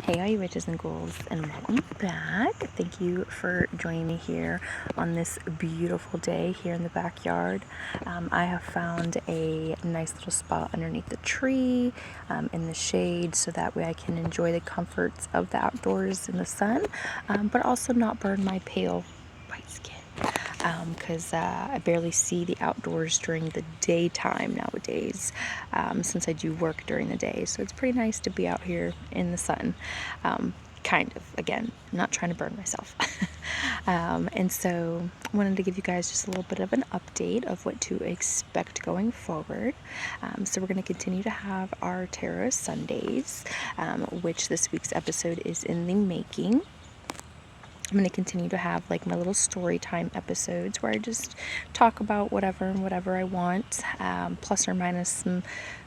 Hey, all you witches and ghouls, and welcome back. Thank you for joining me here on this beautiful day here in the backyard. I have found a nice little spot underneath the tree in the shade so that way I can enjoy the comforts of the outdoors in the sun, but also not burn my pale white skin. Because I barely see the outdoors during the daytime nowadays, since I do work during the day. So it's pretty nice to be out here in the sun. Kind of, again, not trying to burn myself. And so I wanted to give you guys just a little bit of an update of what to expect going forward. So we're going to continue to have our Tarot Sundays, which this week's episode is in the making. I'm going to continue to have like my little story time episodes where I just talk about whatever and whatever I want, plus or minus some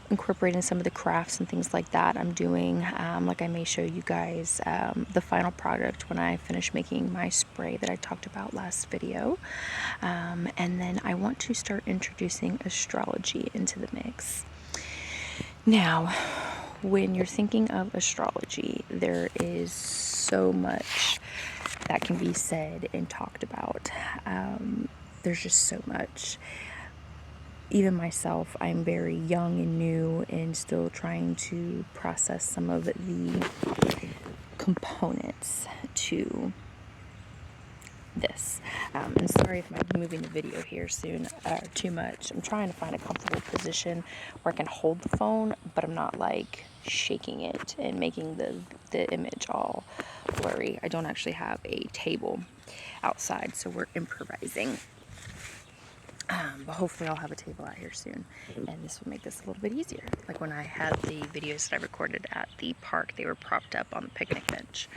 incorporating some of the crafts and things like that I'm doing. Like I may show you guys the final product when I finish making my spray that I talked about last video. And then I want to start introducing astrology into the mix. Now, when you're thinking of astrology, there is so much that can be said and talked about. There's just so much. Even myself, I'm very young and new and still trying to process some of the components to this. And sorry if I'm moving the video here soon too much. I'm trying to find a comfortable position where I can hold the phone, but I'm not like shaking it and making the image all blurry. I don't actually have a table outside, so we're improvising. But hopefully I'll have a table out here soon, and this will make this a little bit easier. Like when I had the videos that I recorded at the park, they were propped up on the picnic bench,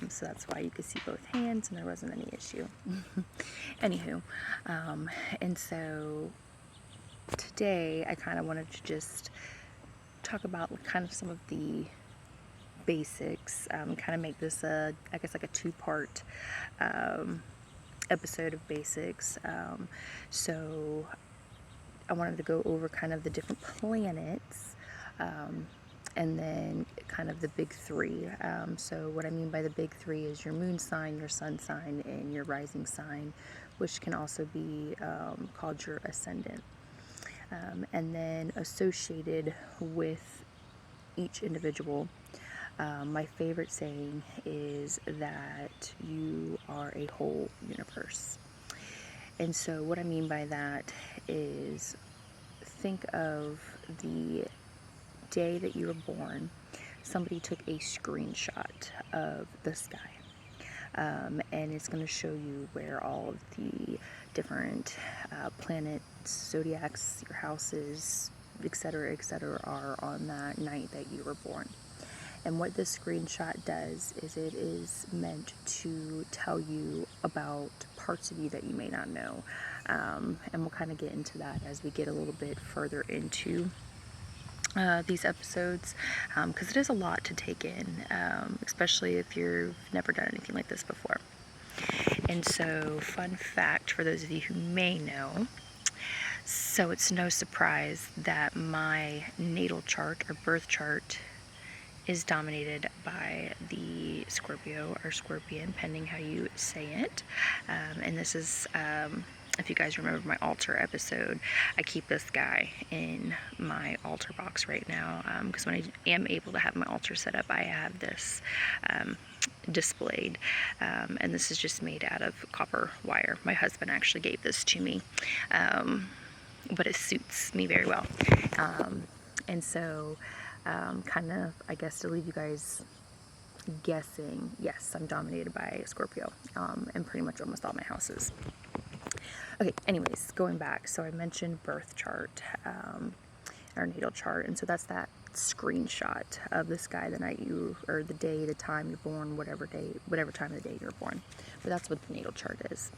so that's why you could see both hands and there wasn't any issue. Anywho, and so today I kind of wanted to just talk about kind of some of the basics, kind of make this I guess like a two-part episode of basics. So I wanted to go over kind of the different planets, and then kind of the big three. So what I mean by the big three is your moon sign, your sun sign, and your rising sign, which can also be called your ascendant. And then associated with each individual, my favorite saying is that you are a whole universe. And so what I mean by that is, think of the day that you were born. Somebody took a screenshot of the sky, and it's going to show you where all of the different planets, zodiacs, your houses, etc., are on that night that you were born. And what this screenshot does is it is meant to tell you about parts of you that you may not know. And we'll kind of get into that as we get a little bit further into these episodes, because it is a lot to take in, especially if you've never done anything like this before. And so, fun fact for those of you who may know, so it's no surprise that my natal chart or birth chart is dominated by the Scorpio or Scorpion, depending how you say it. And this is, if you guys remember my altar episode, I keep this guy in my altar box right now, because when I am able to have my altar set up, I have this displayed, and this is just made out of copper wire. My husband actually gave this to me, but it suits me very well. And so kind of, I guess, to leave you guys guessing, yes, I'm dominated by Scorpio, and pretty much almost all my houses. Okay, anyways, going back, so I mentioned birth chart, our natal chart, and so that's that screenshot of the sky the night you, or the day, the time you're born, whatever time of the day you're born. But that's what the natal chart is.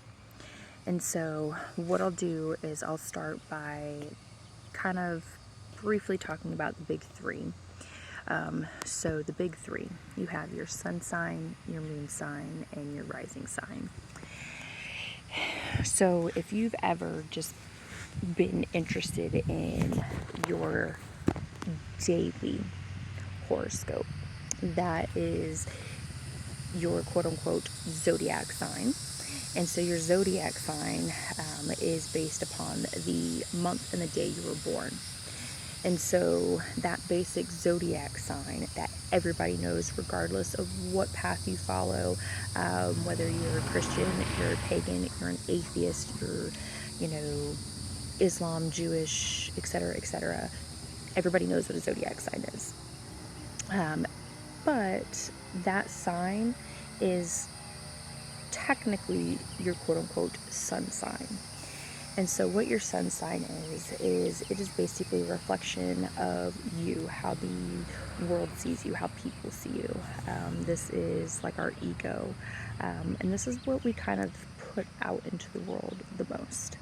And so what I'll do is I'll start by kind of briefly talking about the big three. So the big three, you have your sun sign, your moon sign, and your rising sign. So if you've ever just been interested in your daily horoscope, that is your quote-unquote zodiac sign. And so your zodiac sign is based upon the month and the day you were born. And so that basic zodiac sign that everybody knows, regardless of what path you follow, whether you're a Christian, you're a pagan, you're an atheist, you're, Islam, Jewish, etc., everybody knows what a zodiac sign is. But that sign is technically your quote-unquote sun sign. And so what your sun sign is it is basically a reflection of you, how the world sees you, how people see you. This is like our ego. And this is what we kind of put out into the world the most.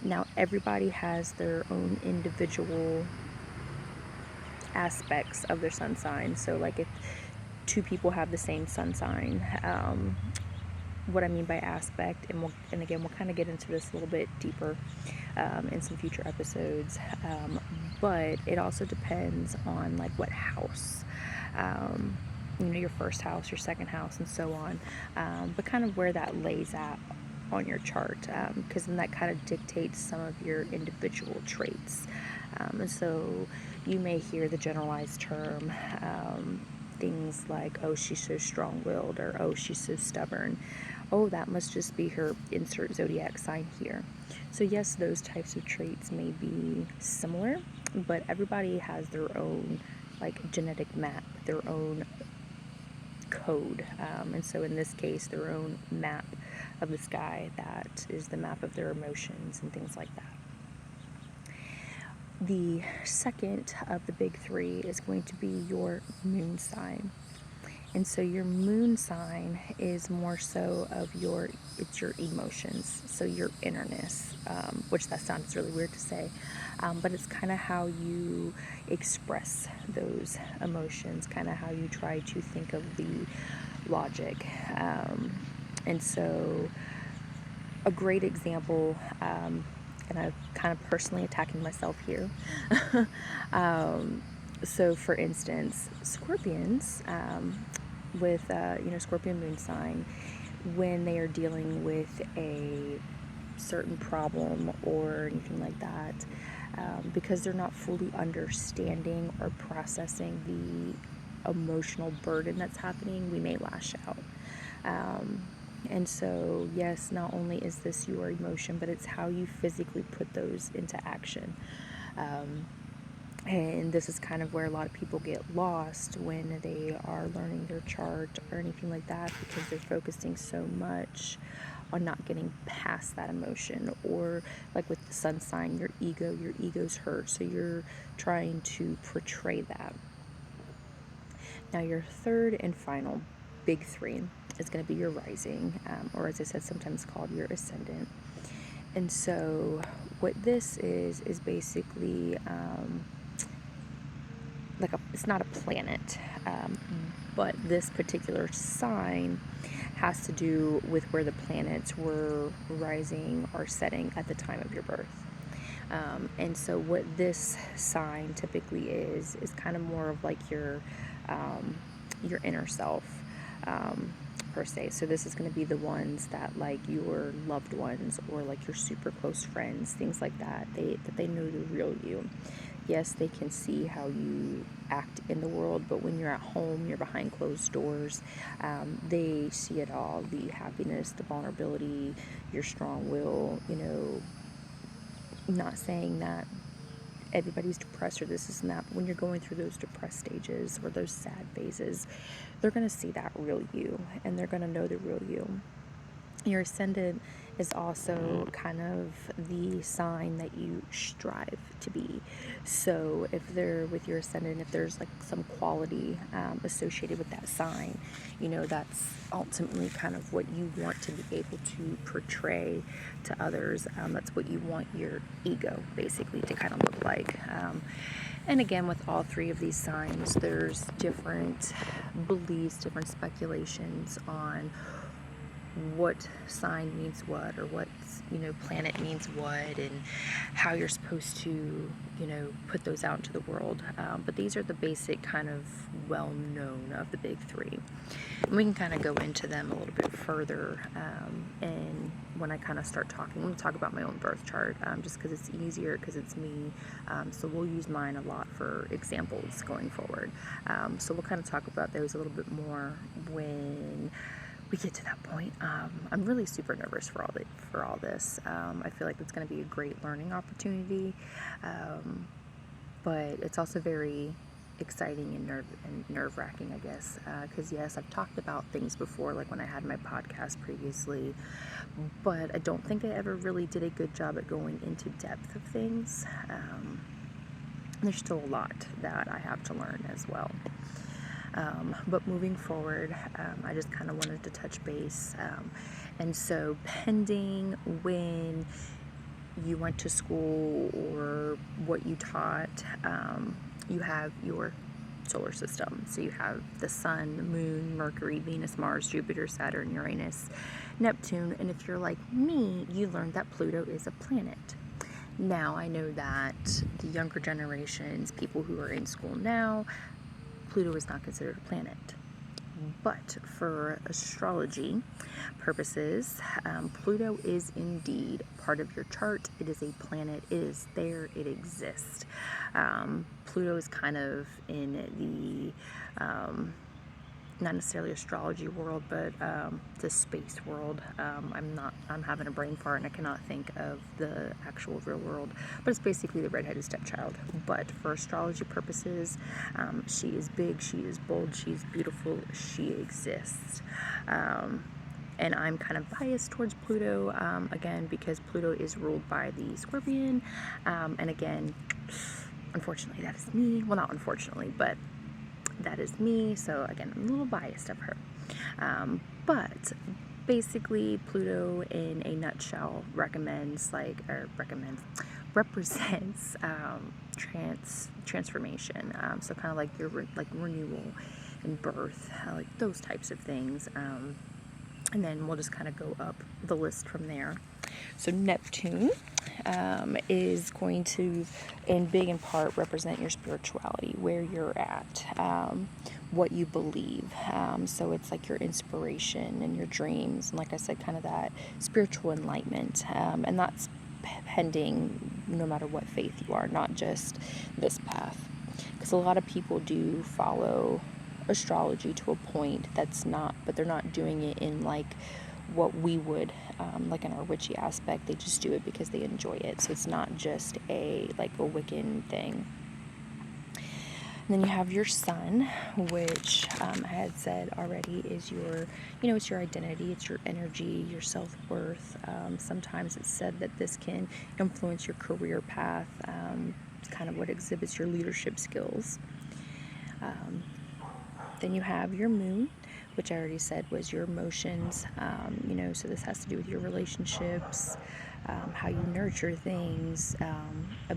Now, everybody has their own individual aspects of their sun sign. So like if two people have the same sun sign, what I mean by aspect, and again we'll kind of get into this a little bit deeper in some future episodes, but it also depends on like what house, your first house, your second house, and so on, but kind of where that lays at on your chart, because then that kind of dictates some of your individual traits, and so you may hear the generalized term, things like, oh, she's so strong-willed, or oh, she's so stubborn. Oh, that must just be her insert zodiac sign here. So yes, those types of traits may be similar, but everybody has their own like genetic map, their own code, and so in this case, their own map of the sky that is the map of their emotions and things like that. The second of the big three is going to be your moon sign. And so your moon sign is more so of it's your emotions, so your innerness, which that sounds really weird to say, but it's kind of how you express those emotions, kind of how you try to think of the logic. And so a great example, and I'm kind of personally attacking myself here. So for instance, Scorpions, with Scorpion moon sign, when they are dealing with a certain problem or anything like that, because they're not fully understanding or processing the emotional burden that's happening, we may lash out. And so, yes, not only is this your emotion, but it's how you physically put those into action. And this is kind of where a lot of people get lost when they are learning their chart or anything like that, because they're focusing so much on not getting past that emotion. Or like with the sun sign, your ego's hurt, so you're trying to portray that. Now your third and final big three is going to be your rising, or as I said, sometimes called your ascendant. And so what this is basically it's not a planet, but this particular sign has to do with where the planets were rising or setting at the time of your birth. And so what this sign typically is kind of more of like your inner self, per se. So this is going to be the ones that like your loved ones or like your super close friends, things like that, they know the real you. Yes, they can see how you act in the world, but when you're at home, you're behind closed doors, they see it all, the happiness, the vulnerability, your strong will, not saying that everybody's depressed or this and that, but when you're going through those depressed stages or those sad phases, they're going to see that real you, and they're going to know the real you. Your ascendant is also kind of the sign that you strive to be. So if they're with your ascendant, if there's like some quality associated with that sign, that's ultimately kind of what you want to be able to portray to others. That's what you want your ego basically to kind of look like. And again, with all three of these signs, there's different beliefs, different speculations on what sign means what, or what, planet means what, and how you're supposed to, put those out into the world. But these are the basic kind of well-known of the big three. And we can kind of go into them a little bit further, and when I kind of start talking, I'm going to talk about my own birth chart, just because it's easier, because it's me. So we'll use mine a lot for examples going forward. So we'll kind of talk about those a little bit more when we get to that point. I'm really super nervous for all this. I feel like it's going to be a great learning opportunity, but it's also very exciting and nerve-wracking, I guess, because yes, I've talked about things before, like when I had my podcast previously, but I don't think I ever really did a good job at going into depth of things. There's still a lot that I have to learn as well. But moving forward, I just kind of wanted to touch base. And so pending when you went to school or what you taught, you have your solar system. So you have the sun, the moon, Mercury, Venus, Mars, Jupiter, Saturn, Uranus, Neptune. And if you're like me, you learned that Pluto is a planet. Now, I know that the younger generations, people who are in school now, Pluto is not considered a planet. But for astrology purposes, Pluto is indeed part of your chart. It is a planet. It is there. It exists. Pluto is kind of in the not necessarily astrology world, but the space world. I'm having a brain fart and I cannot think of the actual real world, but it's basically the redheaded stepchild. But for astrology purposes, she is big, she is bold, she is beautiful, she exists. And I'm kind of biased towards Pluto, again, because Pluto is ruled by the Scorpion. And again, unfortunately, that is me. Well, not unfortunately, but that is me. So again, I'm a little biased of her. But basically, Pluto in a nutshell represents transformation. So kind of like your renewal and birth, like those types of things. And then we'll just kind of go up the list from there. So Neptune is going to, in big and part, represent your spirituality, where you're at, what you believe. So it's like your inspiration and your dreams, and like I said, kind of that spiritual enlightenment. And that's pending no matter what faith you are, not just this path. Because a lot of people do follow astrology to a point but they're not doing it in like what we would, like in our witchy aspect. They just do it because they enjoy it. So it's not just a Wiccan thing. And then you have your sun, which I had said already is your, it's your identity, it's your energy, your self-worth. Sometimes it's said that this can influence your career path. It's kind of what exhibits your leadership skills. Then you have your moon, which I already said was your emotions. So this has to do with your relationships, how you nurture things.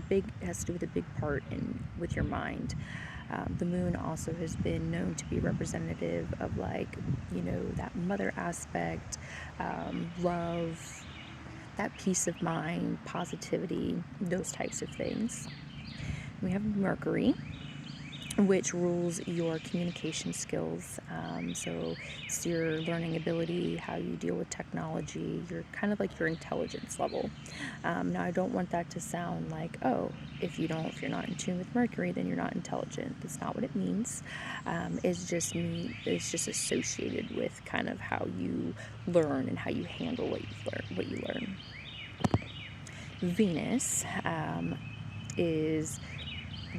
It has to do with a big part with your mind. The moon also has been known to be representative of that mother aspect, love, that peace of mind, positivity, those types of things. We have Mercury, which rules your communication skills. So it's your learning ability, how you deal with technology, kind of like your intelligence level. Now, I don't want that to sound like, if you're not in tune with Mercury, then you're not intelligent. That's not what it means. It's just associated with kind of how you learn and how you handle what you learn. Venus is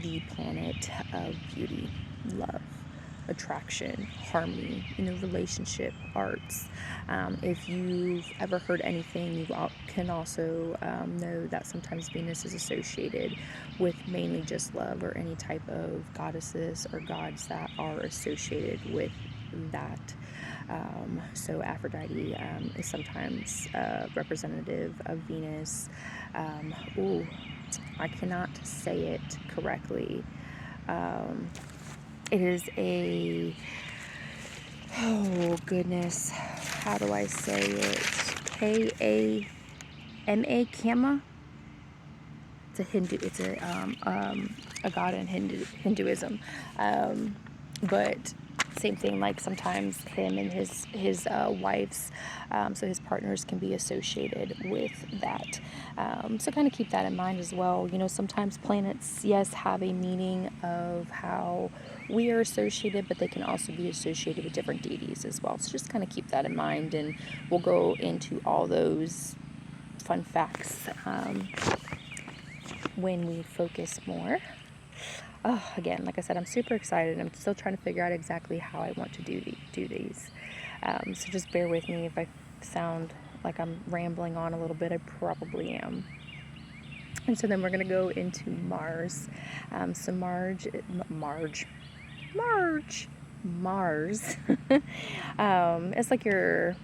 the planet of beauty, love, attraction, harmony, relationship, arts. If you've ever heard anything, you can also know that sometimes Venus is associated with mainly just love, or any type of goddesses or gods that are associated with that. So Aphrodite is sometimes representative of Venus. I cannot say it correctly. It is oh goodness, how do I say it? Kama, Kama. It's a Hindu. It's a god in Hinduism, but same thing. Like sometimes him and his wives, so his partners can be associated with that. So kind of keep that in mind as well. You know, sometimes planets, yes, have a meaning of how we are associated, but they can also be associated with different deities as well. So just kind of keep that in mind, and we'll go into all those fun facts when we focus more. Oh, again, like I said, I'm super excited. I'm still trying to figure out exactly how I want to do these. So just bear with me if I sound like I'm rambling on a little bit. I probably am. And so then we're going to go into Mars. So Mars. It's like your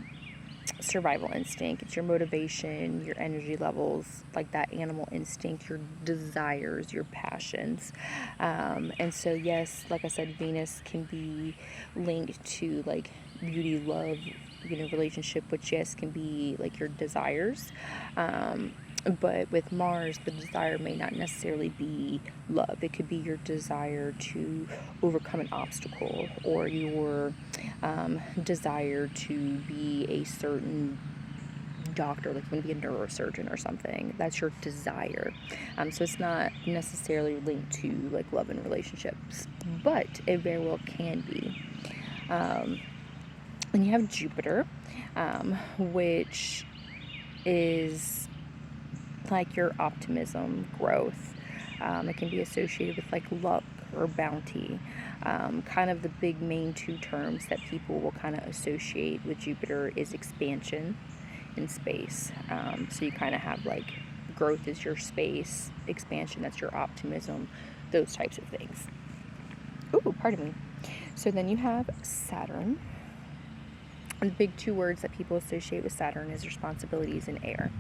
survival instinct. It's your motivation, your energy levels, like that animal instinct, your desires, your passions. And so yes, like I said, Venus can be linked to like beauty, love, you know, relationship, which yes can be like your desires. But with Mars, the desire may not necessarily be love. It could be your desire to overcome an obstacle, or your desire to be a certain doctor, like you want to be a neurosurgeon or something. That's your desire. So it's not necessarily linked to like love and relationships, but it very well can be. And you have Jupiter, which is like your optimism, growth. It can be associated with like luck or bounty. Kind of the big main two terms that people will kind of associate with Jupiter is expansion and space. So you kind of have like growth is your space, expansion, that's your optimism, those types of things. Ooh, pardon me. So then you have Saturn. And the big two words that people associate with Saturn is responsibilities and air.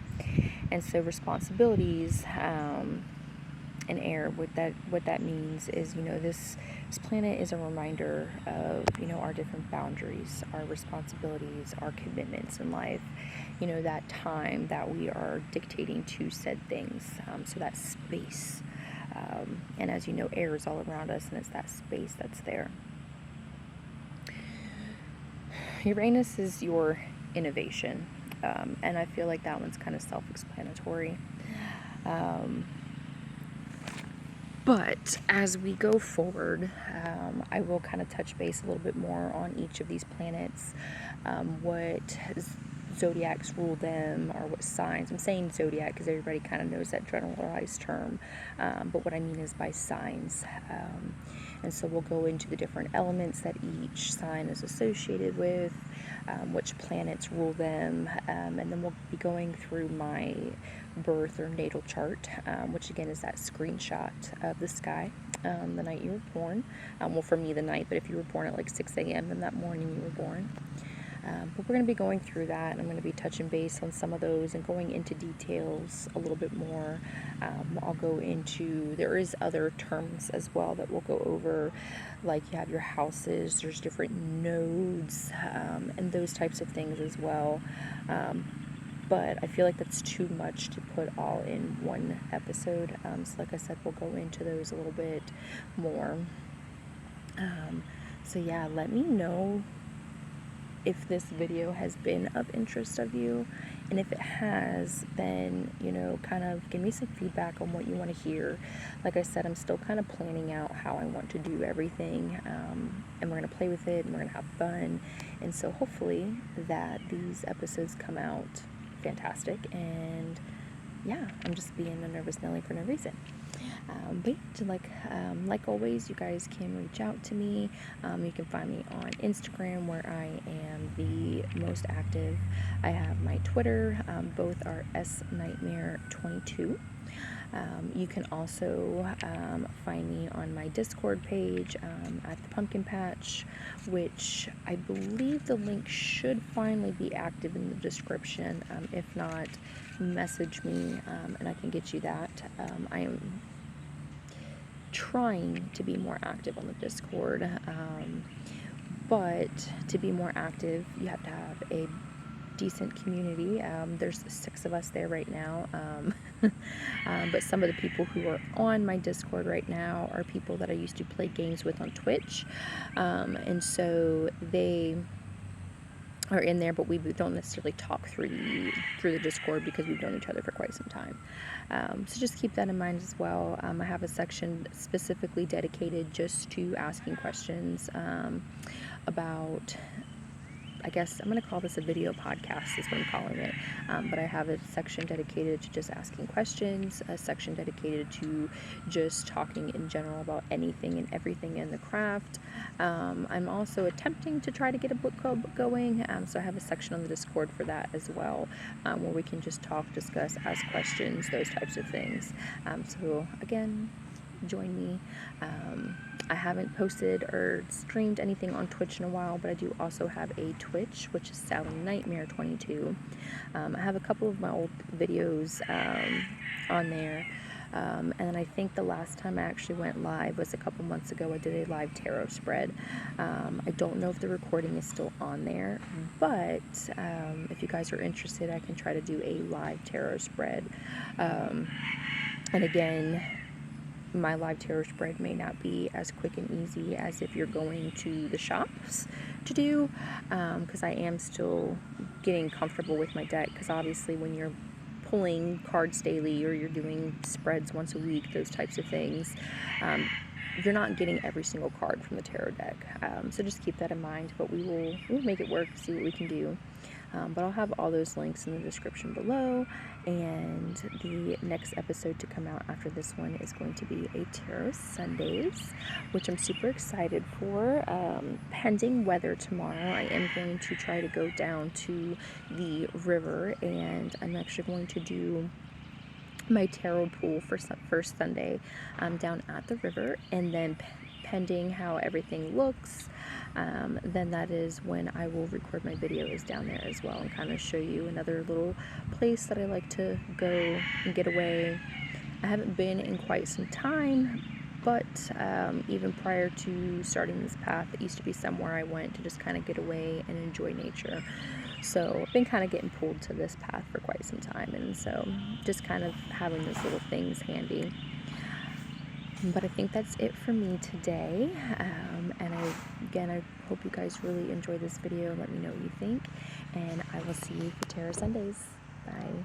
And so responsibilities and air, what that means is, you know, this planet is a reminder of, you know, our different boundaries, our responsibilities, our commitments in life, you know, that time that we are dictating to said things. So that space. And as you know, air is all around us, and it's that space that's there. Uranus is your innovation, and I feel like that one's kind of self-explanatory. But as we go forward, I will kind of touch base a little bit more on each of these planets, what zodiacs rule them, or what signs. I'm saying zodiac because everybody kind of knows that generalized term, but what I mean is by signs. And so we'll go into the different elements that each sign is associated with, which planets rule them, and then we'll be going through my birth or natal chart, which again is that screenshot of the sky the night you were born. Well, for me, the night, but if you were born at like 6 a.m., then that morning you were born. But we're going to be going through that, and I'm going to be touching base on some of those and going into details a little bit more. I'll go into, there is other terms as well that we'll go over, like you have your houses, there's different nodes, and those types of things as well. But I feel like that's too much to put all in one episode. So like I said, we'll go into those a little bit more. So yeah, let me know if this video has been of interest of you, and if it has, then, you know, kind of give me some feedback on what you want to hear. Like I said, I'm still kind of planning out how I want to do everything, and we're going to play with it, and we're going to have fun, and so hopefully that these episodes come out fantastic. And yeah, I'm just being a nervous Nelly for no reason. But like always, you guys can reach out to me. You can find me on Instagram, where I am the most active. I have my Twitter. Both are snightmare22. You can also find me on my Discord page at the Pumpkin Patch, which I believe the link should finally be active in the description. If not, message me and I can get you that. I am trying to be more active on the Discord, but to be more active, you have to have a decent community. There's 6 of us there right now, but some of the people who are on my Discord right now are people that I used to play games with on Twitch, and so they are in there, but we don't necessarily talk through the Discord because we've known each other for quite some time. So just keep that in mind as well. I have a section specifically dedicated just to asking questions about, I guess I'm going to call this a video podcast is what I'm calling it, but I have a section dedicated to just asking questions, a section dedicated to just talking in general about anything and everything in the craft. I'm also attempting to try to get a book club going, so I have a section on the Discord for that as well, where we can just talk, discuss, ask questions, those types of things. So again, join me. I haven't posted or streamed anything on Twitch in a while, but I do also have a Twitch, which is Sally Nightmare 22. I have a couple of my old videos on there, and then I think the last time I actually went live was a couple months ago. I did a live tarot spread. I don't know if the recording is still on there, but if you guys are interested, I can try to do a live tarot spread. And again, my live tarot spread may not be as quick and easy as if you're going to the shops to do, because I am still getting comfortable with my deck, because obviously when you're pulling cards daily or you're doing spreads once a week, those types of things, you're not getting every single card from the tarot deck, so just keep that in mind, but we'll make it work, see what we can do. But I'll have all those links in the description below, and the next episode to come out after this one is going to be a Tarot Sundays, which I'm super excited for. Pending weather tomorrow, I am going to try to go down to the river, and I'm actually going to do my tarot pool for first Sunday down at the river, and then pending how everything looks, then that is when I will record my videos down there as well and kind of show you another little place that I like to go and get away. I haven't been in quite some time, but even prior to starting this path, it used to be somewhere I went to just kind of get away and enjoy nature. So I've been kind of getting pulled to this path for quite some time, and so just kind of having those little things handy. But I think that's it for me today, and I hope you guys really enjoy this video. Let me know what you think, and I will see you for Tarot Sundays. Bye.